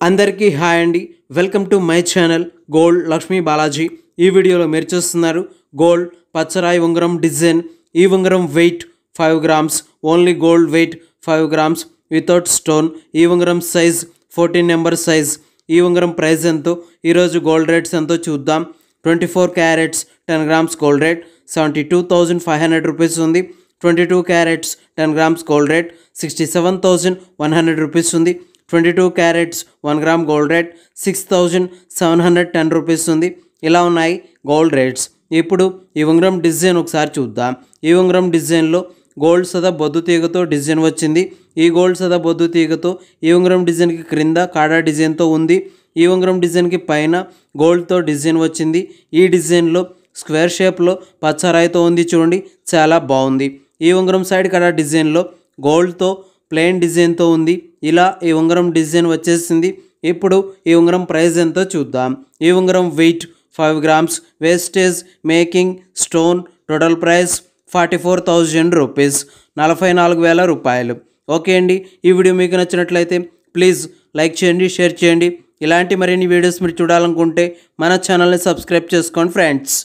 అందరికీ హాయ్ అండి. Welcome to my channel gold Lakshmi Balaji. ఈ వీడియోలో మీరు చూస్తున్నారు గోల్డ్ పచ్చరాయి ఉంగరం డిజైన్. ఈ ఉంగరం weight 5 grams, only gold weight 5 grams without stone. ఈ ఉంగరం సైజ్ 14 నెంబర్ సైజ్. ఈ ఉంగరం ప్రైస్ ఎంతో, ఈరోజు గోల్డ్ రేట్స్ ఎంతో చూద్దాం. 24 carats 10 grams gold rate 72,500 rupees ఉంది. 22 carats 10 grams gold rate 67,100 rupees ఉంది. 22 carats 1 gram gold rate 6,710 rupees ఉంది. ఇలా ఉన్నాయి గోల్డ్ రేట్స్. ఇప్పుడు ఈ ఉంగరం డిజైన్ ఒకసారి చూద్దాం. ఈ ఉంగరం డిజైన్లో గోల్డ్ సదా బొద్దు తీగతో డిజైన్ వచ్చింది. ఈ గోల్డ్ సదా బొద్దు తీగతో ఈ ఉంగరం డిజైన్కి క్రింద కాడా డిజైన్తో ఉంది. ఈ ఉంగరం డిజైన్కి పైన గోల్డ్తో డిజైన్ వచ్చింది. ఈ డిజైన్లో స్క్వేర్ షేప్లో పచ్చరాయితో ఉంది, చూడండి చాలా బాగుంది. ఈ ఉంగరం సైడ్ కాడా డిజైన్లో గోల్డ్తో ప్లెయిన్ డిజైన్తో ఉంది. ఇలా ఈ ఉంగరం డిజైన్ వచ్చేసింది. ఇప్పుడు ఈ ఉంగరం ప్రైస్ ఎంతో చూద్దాం. ఈ ఉంగరం weight 5 grams, wastage, making, stone, total price 44,000 rupees, 44,000 రూపాయలు. ఓకే అండి, ఈ వీడియో మీకు నచ్చినట్లయితే ప్లీజ్ లైక్ చేయండి, షేర్ చేయండి. ఇలాంటి మరిన్ని వీడియోస్ మీరు చూడాలనుకుంటే మన ఛానల్ని సబ్స్క్రైబ్ చేసుకోండి ఫ్రెండ్స్.